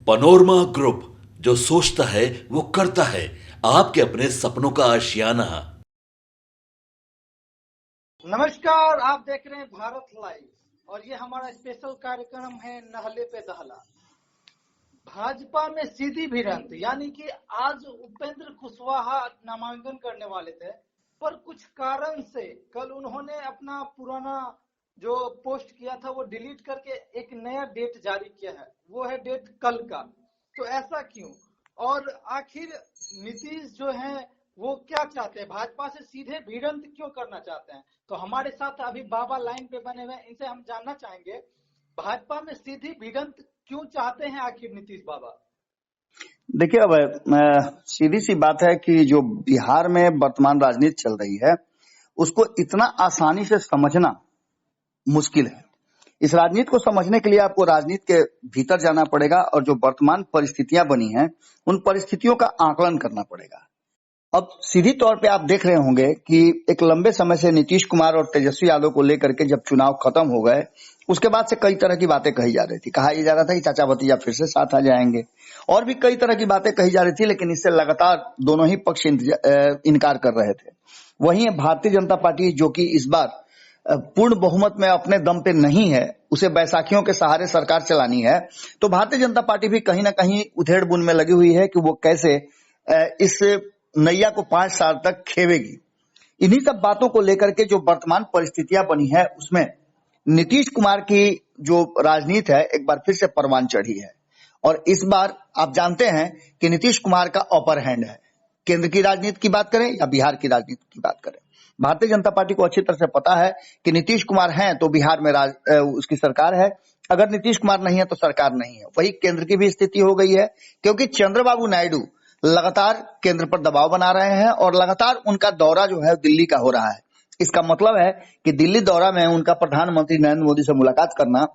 Panorama group, जो सोचता है वो करता है। आपके अपने सपनों का आशियाना। नमस्कार, आप देख रहे हैं भारत लाइव और ये हमारा स्पेशल कार्यक्रम है नहले पे दहला। भाजपा में सीधी भिड़ंत, यानी कि आज उपेंद्र कुशवाहा नामांकन करने वाले थे, पर कुछ कारण से कल उन्होंने अपना पुराना जो पोस्ट किया था वो डिलीट करके एक नया डेट जारी किया है। वो है डेट कल का। तो ऐसा क्यों? और आखिर नीतीश जो है वो क्या चाहते हैं? भाजपा से सीधे भिड़ंत क्यों करना चाहते हैं? तो हमारे साथ अभी बाबा लाइन पे बने हुए हैं, इनसे हम जानना चाहेंगे भाजपा में सीधी भिड़ंत क्यों चाहते हैं आखिर नीतीश बाबा। देखिए, अब सीधी सी बात है कि जो बिहार में वर्तमान राजनीति चल रही है उसको इतना आसानी से समझना मुश्किल है। इस राजनीति को समझने के लिए आपको राजनीति के भीतर जाना पड़ेगा और जो वर्तमान परिस्थितियां बनी हैं उन परिस्थितियों का आकलन करना पड़ेगा। अब सीधी तौर पे आप देख रहे होंगे कि एक लंबे समय से नीतीश कुमार और तेजस्वी यादव को लेकर के जब चुनाव खत्म हो गए उसके बाद से कई तरह की बातें कही जा रही थी। कहा यह जा रहा था कि चाचा भतीजा फिर से साथ आ जाएंगे और भी कई तरह की बातें कही जा रही थी, लेकिन इससे लगातार दोनों ही पक्ष इनकार कर रहे थे। वहीं भारतीय जनता पार्टी, जो कि इस बार पूर्ण बहुमत में अपने दम पे नहीं है, उसे बैसाखियों के सहारे सरकार चलानी है, तो भारतीय जनता पार्टी भी कहीं ना कहीं उधेड़ बुन में लगी हुई है कि वो कैसे इस नैया को 5 साल तक खेवेगी। इन्हीं सब बातों को लेकर के जो वर्तमान परिस्थितियां बनी है उसमें नीतीश कुमार की जो राजनीति है एक बार फिर से परवान चढ़ी है। और इस बार आप जानते हैं कि नीतीश कुमार का अपर हैंड है। केंद्र की राजनीति की बात करें या बिहार की राजनीति की बात करें, भारतीय जनता पार्टी को अच्छी तरह से पता है कि नीतीश कुमार हैं तो बिहार में उसकी सरकार है, अगर नीतीश कुमार नहीं है तो सरकार नहीं है। वही केंद्र की भी स्थिति हो गई है, क्योंकि चंद्रबाबू नायडू लगातार केंद्र पर दबाव बना रहे हैं और लगातार उनका दौरा जो है दिल्ली का हो रहा है। इसका मतलब है कि दिल्ली दौरा में उनका प्रधानमंत्री नरेंद्र मोदी से मुलाकात करना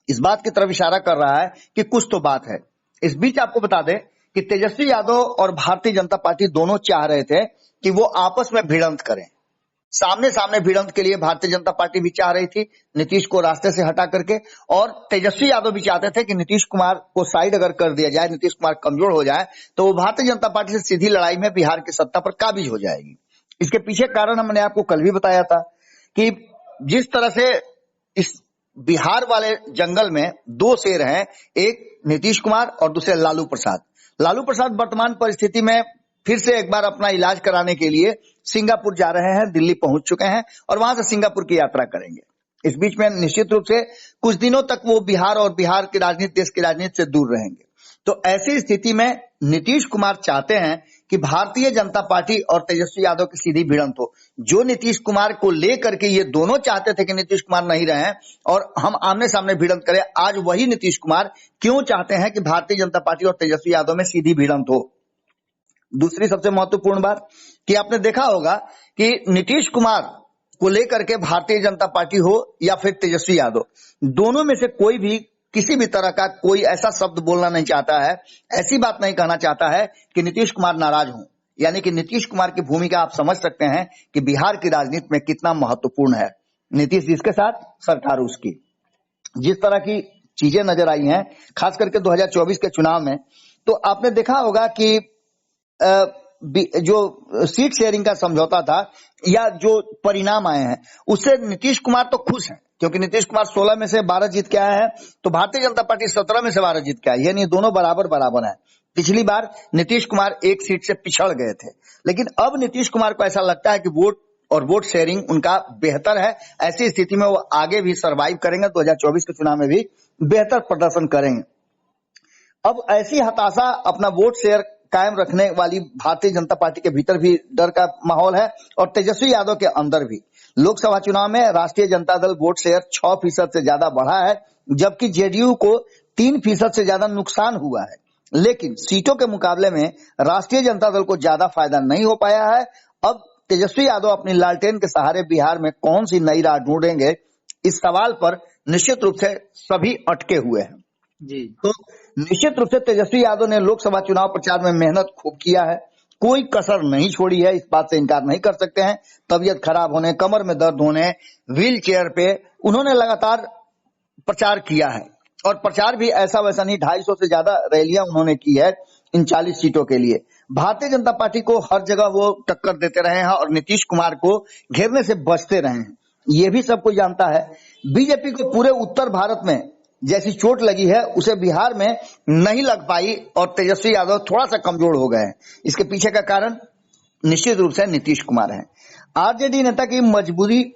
इस बात की तरफ इशारा कर रहा है कि कुछ तो बात है। इस बीच आपको बता दें कि तेजस्वी यादव और भारतीय जनता पार्टी दोनों चाह रहे थे कि वो आपस में भिड़ंत करें। सामने सामने भिड़ंत के लिए भारतीय जनता पार्टी भी चाह रही थी नीतीश को रास्ते से हटा करके, और तेजस्वी यादव भी चाहते थे कि नीतीश कुमार को साइड अगर कर दिया जाए, नीतीश कुमार कमजोर हो जाए तो वो भारतीय जनता पार्टी से सीधी लड़ाई में बिहार की सत्ता पर काबिज हो जाएगी। इसके पीछे कारण हमने आपको कल भी बताया था कि जिस तरह से इस बिहार वाले जंगल में 2 शेर हैं, एक नीतीश कुमार और दूसरे लालू प्रसाद। लालू प्रसाद वर्तमान परिस्थिति में फिर से एक बार अपना इलाज कराने के लिए सिंगापुर जा रहे हैं, दिल्ली पहुंच चुके हैं और वहां से सिंगापुर की यात्रा करेंगे। इस बीच में निश्चित रूप से कुछ दिनों तक वो बिहार और बिहार की राजनीति, देश की राजनीति से दूर रहेंगे। तो ऐसी स्थिति में नीतीश कुमार चाहते हैं कि भारतीय जनता पार्टी और तेजस्वी यादव की सीधी भिड़ंत हो। जो नीतीश कुमार को लेकर के ये दोनों चाहते थे कि नीतीश कुमार नहीं रहे और हम आमने सामने भिड़ंत करें, आज वही नीतीश कुमार क्यों चाहते हैं कि भारतीय जनता पार्टी और तेजस्वी यादव में सीधी भिड़ंत हो। दूसरी सबसे महत्वपूर्ण बात कि आपने देखा होगा कि नीतीश कुमार को लेकर के भारतीय जनता पार्टी हो या फिर तेजस्वी यादव, दोनों में से कोई भी किसी भी तरह का कोई ऐसा शब्द बोलना नहीं चाहता है, ऐसी बात नहीं कहना चाहता है कि नीतीश कुमार नाराज हों। यानी कि नीतीश कुमार की भूमिका आप समझ सकते हैं कि बिहार की राजनीति में कितना महत्वपूर्ण है। नीतीश जिसके साथ, सरकार उसकी। जिस तरह की चीजें नजर आई हैं खास करके 2024 के चुनाव में, तो आपने देखा होगा कि जो सीट शेयरिंग का समझौता था या जो परिणाम आए हैं उससे नीतीश कुमार तो खुश हैं, क्योंकि नीतीश कुमार 16 में से 12 जीत के आए हैं, तो भारतीय जनता पार्टी 17 में से 12 जीत के आई, यानी दोनों बराबर बराबर हैं। पिछली बार नीतीश कुमार एक सीट से पिछड़ गए थे, लेकिन अब नीतीश कुमार को ऐसा लगता है कि वोट और वोट शेयरिंग उनका बेहतर है। ऐसी स्थिति में वो आगे भी सर्वाइव करेंगे, 2024 के चुनाव में भी बेहतर प्रदर्शन करेंगे। अब ऐसी हताशा, अपना वोट शेयर कायम रखने वाली भारतीय जनता पार्टी के भीतर भी डर का माहौल है और तेजस्वी यादव के अंदर भी। लोकसभा चुनाव में राष्ट्रीय जनता दल वोट शेयर 6% से ज्यादा बढ़ा है, जबकि जेडीयू को 3% से ज्यादा नुकसान हुआ है। लेकिन सीटों के मुकाबले में राष्ट्रीय जनता दल को ज्यादा फायदा नहीं हो पाया है। अब तेजस्वी यादव अपनी लालटेन के सहारे बिहार में कौन सी नई राह ढूंढेंगे, इस सवाल पर निश्चित रूप से सभी अटके हुए हैं जी। तो निश्चित रूप से तेजस्वी यादव ने लोकसभा चुनाव प्रचार में मेहनत खूब किया है, कोई कसर नहीं छोड़ी है, इस बात से इनकार नहीं कर सकते हैं। तबीयत खराब होने, कमर में दर्द होने, व्हील चेयर पे उन्होंने लगातार प्रचार किया है और प्रचार भी ऐसा वैसा नहीं, 250 से ज्यादा रैलियां उन्होंने की है इन 40 सीटों के लिए। भारतीय जनता पार्टी को हर जगह वो टक्कर देते रहे हैं और नीतीश कुमार को घेरने से बचते रहे हैं, ये भी सब कोई जानता है। बीजेपी को पूरे उत्तर भारत में जैसी चोट लगी है उसे बिहार में नहीं लग पाई और तेजस्वी यादव थोड़ा सा कमजोर हो गए हैं। इसके पीछे का कारण निश्चित रूप से नीतीश कुमार है। आरजेडी नेता की मजबूरी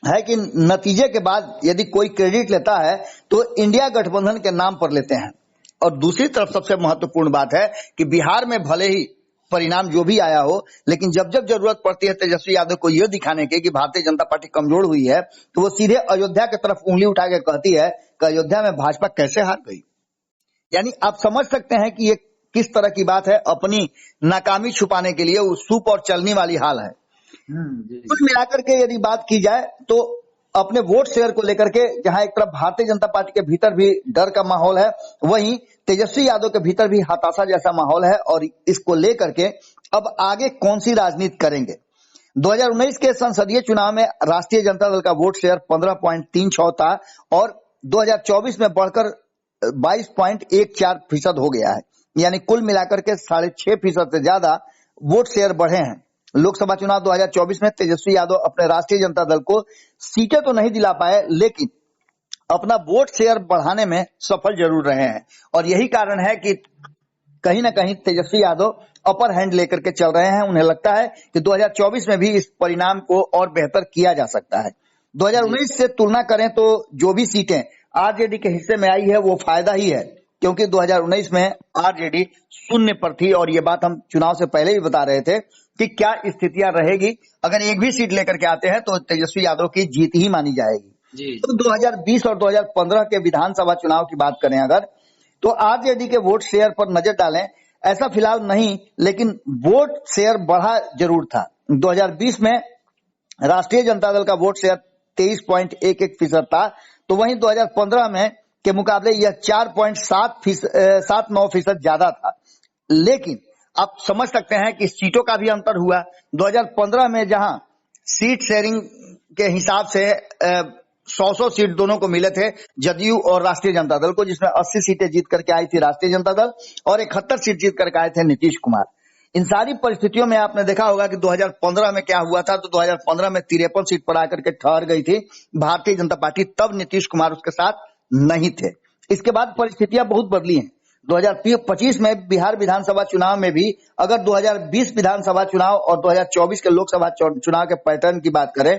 है कि नतीजे के बाद यदि कोई क्रेडिट लेता है तो इंडिया गठबंधन के नाम पर लेते हैं। और दूसरी तरफ सबसे महत्वपूर्ण बात है कि बिहार में भले ही परिणाम जो भी आया हो, लेकिन जब जब जरूरत पड़ती है तेजस्वी यादव को यह दिखाने की कि भारतीय जनता पार्टी कमजोर हुई है, तो वो सीधे अयोध्या की तरफ उंगली उठा के कहती है कि अयोध्या में भाजपा कैसे हार गई। यानी आप समझ सकते हैं कि ये किस तरह की बात है, अपनी नाकामी छुपाने के लिए वो सूप और चलनी वाली हाल है। कुल मिलाकर के यदि बात की जाए तो अपने वोट शेयर को लेकर के जहां एक तरफ भारतीय जनता पार्टी के भीतर भी डर का माहौल है, वहीं तेजस्वी यादव के भीतर भी हताशा जैसा माहौल है। और इसको लेकर के अब आगे कौन सी राजनीति करेंगे। 2019 के संसदीय चुनाव में राष्ट्रीय जनता दल का वोट शेयर 15.36 था और 2024 में बढ़कर 22.14% हो गया है। यानी कुल मिलाकर के 6.5% से ज्यादा वोट शेयर बढ़े हैं। लोकसभा चुनाव 2024 में तेजस्वी यादव अपने राष्ट्रीय जनता दल को सीटें तो नहीं दिला पाए, लेकिन अपना वोट शेयर बढ़ाने में सफल जरूर रहे हैं। और यही कारण है कि कहीं ना कहीं तेजस्वी यादव अपर हैंड लेकर के चल रहे हैं। उन्हें लगता है कि 2024 में भी इस परिणाम को और बेहतर किया जा सकता है। 2019 से तुलना करें तो जो भी सीटें आरजेडी के हिस्से में आई है वो फायदा ही है, क्योंकि 2019 में आरजेडी शून्य पर थी। और ये बात हम चुनाव से पहले ही बता रहे थे कि क्या स्थितियां रहेगी। अगर एक भी सीट लेकर के आते हैं तो तेजस्वी यादव की जीत ही मानी जाएगी। तो 2020 और 2015 के विधानसभा चुनाव की बात करें अगर, तो आरजेडी के वोट शेयर पर नजर डालें, ऐसा फिलहाल नहीं, लेकिन वोट शेयर बढ़ा जरूर था। 2020 में राष्ट्रीय जनता दल का वोट शेयर 23.11% था, तो वहीं 2015 में के मुकाबले यह 4.79% ज्यादा था। लेकिन आप समझ सकते हैं कि सीटों का भी अंतर हुआ। 2015 में जहां सीट शेयरिंग के हिसाब से 100 सीट दोनों को मिले थे, जदयू और राष्ट्रीय जनता दल को, जिसमें 80 सीटें जीत करके आई थी राष्ट्रीय जनता दल और 71 सीट जीत करके आए थे नीतीश कुमार। इन सारी परिस्थितियों में आपने देखा होगा कि 2015 में क्या हुआ था। तो 2015 में 53 सीट पर आकर के ठहर गई थी भारतीय जनता पार्टी, तब नीतीश कुमार उसके साथ नहीं थे। इसके बाद परिस्थितियां बहुत बदली हैं। 2025 में बिहार विधानसभा चुनाव में भी अगर 2020 विधानसभा चुनाव और 2024 के लोकसभा चुनाव के पैटर्न की बात करें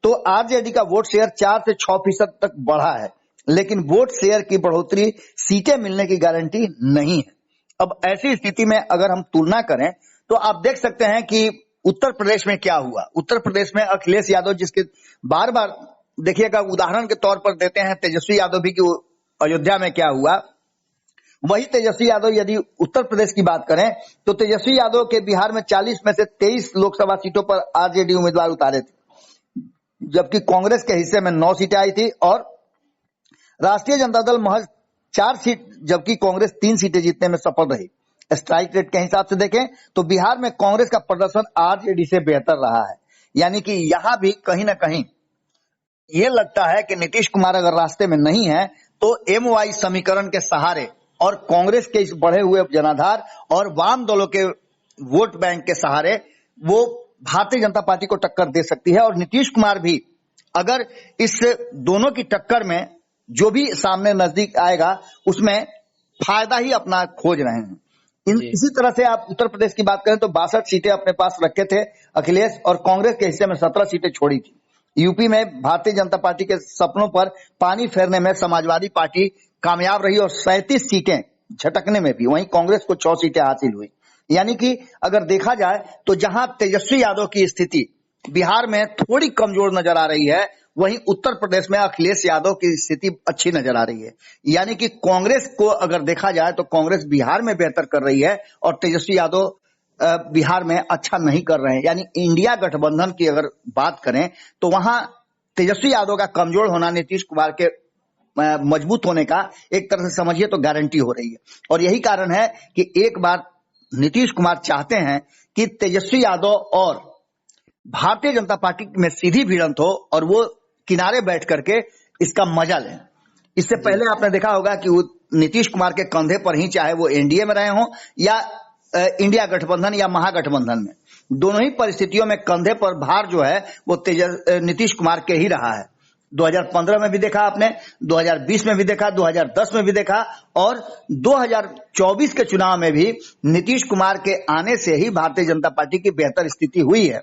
तो आरजेडी का वोट शेयर 4 से 6% तक बढ़ा है, लेकिन वोट शेयर की बढ़ोतरी सीटें मिलने की गारंटी नहीं है। अब ऐसी स्थिति में अगर हम तुलना करें तो आप देख सकते हैं कि उत्तर प्रदेश में क्या हुआ। उत्तर प्रदेश में अखिलेश यादव, जिसके बार बार देखिएगा उदाहरण के तौर पर देते हैं तेजस्वी यादव भी कि अयोध्या में क्या हुआ, वही तेजस्वी यादव यदि उत्तर प्रदेश की बात करें तो तेजस्वी यादव के बिहार में 40 में से 23 लोकसभा सीटों पर आरजेडी उम्मीदवार उतारे थे, जबकि कांग्रेस के हिस्से में 9 सीटें आई थी और राष्ट्रीय जनता दल महज 4 सीट, जबकि कांग्रेस 3 सीटें जीतने में सफल रही। स्ट्राइक रेट के हिसाब से देखें तो बिहार में कांग्रेस का प्रदर्शन आरजेडी से बेहतर रहा है। यानी कि यहां भी कहीं ना कहीं ये लगता है कि नीतीश कुमार अगर रास्ते में नहीं है तो एमवाई समीकरण के सहारे और कांग्रेस के इस बढ़े हुए जनाधार और वाम दलों के वोट बैंक के सहारे वो भारतीय जनता पार्टी को टक्कर दे सकती है। और नीतीश कुमार भी अगर इस दोनों की टक्कर में जो भी सामने नजदीक आएगा उसमें फायदा ही अपना खोज रहे हैं। इसी तरह से आप उत्तर प्रदेश की बात करें तो 62 सीटें अपने पास रखे थे अखिलेश और कांग्रेस के हिस्से में 17 सीटें छोड़ी थी। यूपी में भारतीय जनता पार्टी के सपनों पर पानी फेरने में समाजवादी पार्टी कामयाब रही और 37 सीटें झटकने में भी वहीं कांग्रेस को 6 सीटें हासिल हुई। यानी कि अगर देखा जाए तो जहां तेजस्वी यादव की स्थिति बिहार में थोड़ी कमजोर नजर आ रही है, वहीं उत्तर प्रदेश में अखिलेश यादव की स्थिति अच्छी नजर आ रही है। यानी कि कांग्रेस को अगर देखा जाए तो कांग्रेस बिहार में बेहतर कर रही है और तेजस्वी यादव बिहार में अच्छा नहीं कर रहे हैं। यानी इंडिया गठबंधन की अगर बात करें तो वहां तेजस्वी यादव का कमजोर होना नीतीश कुमार के मजबूत होने का एक तरह से समझिए तो गारंटी हो रही है। और यही कारण है कि एक बार नीतीश कुमार चाहते हैं कि तेजस्वी यादव और भारतीय जनता पार्टी में सीधी भिड़ंत हो और वो किनारे बैठ करके इसका मजा लें। इससे पहले आपने देखा होगा कि वो नीतीश कुमार के कंधे पर ही, चाहे वो एनडीए में रहे हों या इंडिया गठबंधन या महागठबंधन में, दोनों ही परिस्थितियों में कंधे पर भार जो है वो नीतीश कुमार के ही रहा है। 2015 में भी देखा आपने, 2020 में भी देखा, 2010 में भी देखा, और 2024 के चुनाव में भी नीतीश कुमार के आने से ही भारतीय जनता पार्टी की बेहतर स्थिति हुई है।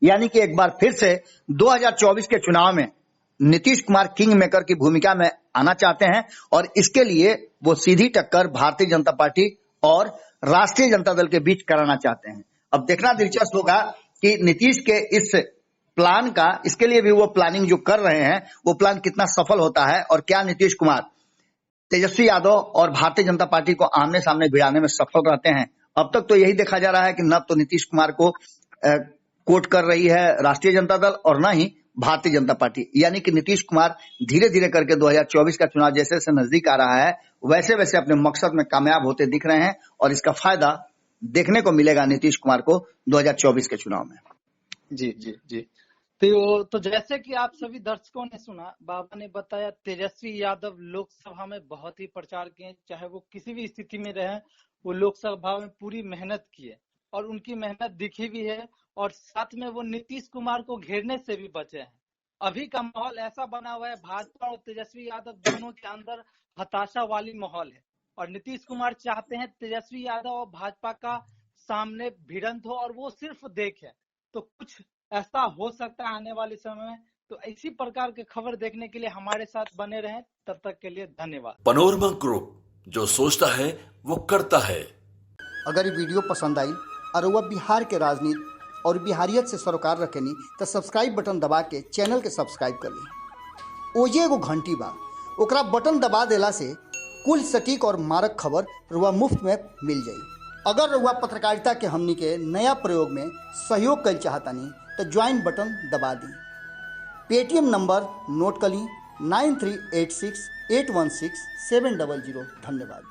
यानी कि एक बार फिर से 2024 के चुनाव में नीतीश कुमार किंग मेकर की भूमिका में आना चाहते हैं और इसके लिए वो सीधी टक्कर भारतीय जनता पार्टी और राष्ट्रीय जनता दल के बीच कराना चाहते हैं। अब देखना दिलचस्प होगा कि नीतीश के इस प्लान का, इसके लिए भी वो प्लानिंग जो कर रहे हैं, वो प्लान कितना सफल होता है और क्या नीतीश कुमार तेजस्वी यादव और भारतीय जनता पार्टी को आमने सामने भिड़ाने में सफल रहते हैं। अब तक तो यही देखा जा रहा है कि न तो नीतीश कुमार को कोट कर रही है राष्ट्रीय जनता दल और न ही भारतीय जनता पार्टी। यानी कि नीतीश कुमार धीरे धीरे करके 2024 का चुनाव जैसे जैसे नजदीक आ रहा है वैसे वैसे अपने मकसद में कामयाब होते दिख रहे हैं और इसका फायदा देखने को मिलेगा नीतीश कुमार को 2024 के चुनाव में। जी जी जी। तो जैसे कि आप सभी दर्शकों ने सुना, बाबा ने बताया तेजस्वी यादव लोकसभा में बहुत ही प्रचार किए, चाहे वो किसी भी स्थिति में रहे, वो लोकसभा में पूरी मेहनत किए और उनकी मेहनत दिखी भी है और साथ में वो नीतीश कुमार को घेरने से भी बचे हैं। अभी का माहौल ऐसा बना हुआ है, भाजपा और तेजस्वी यादव दोनों के अंदर हताशा वाली माहौल है और नीतीश कुमार चाहते हैं तेजस्वी यादव और भाजपा का सामने भिड़ंत हो और वो सिर्फ देखे। तो कुछ ऐसा हो सकता है आने वाले समय में। तो इसी प्रकार के खबर देखने के लिए हमारे साथ बने रहें। तब तक के लिए धन्यवाद। पनोरमा ग्रुप, जो सोचता है वो करता है। अगर ये वीडियो पसंद आई और वह बिहार के राजनीति और बिहारियत से सरोकार रखेनी तो सब्सक्राइब बटन दबा के चैनल के सब्सक्राइब कर ली। ओजे एगो घंटी बा, ओकरा बटन दबा देला से कुल सटीक और मारक खबर रुआ मुफ्त में मिल जाई। अगर रुआ पत्रकारिता के हमनी के नया प्रयोग में सहयोग कर चाहतानी तो ज्वाइन बटन दबा दी। पेटीएम नंबर नोट कर ली 9386816700। धन्यवाद।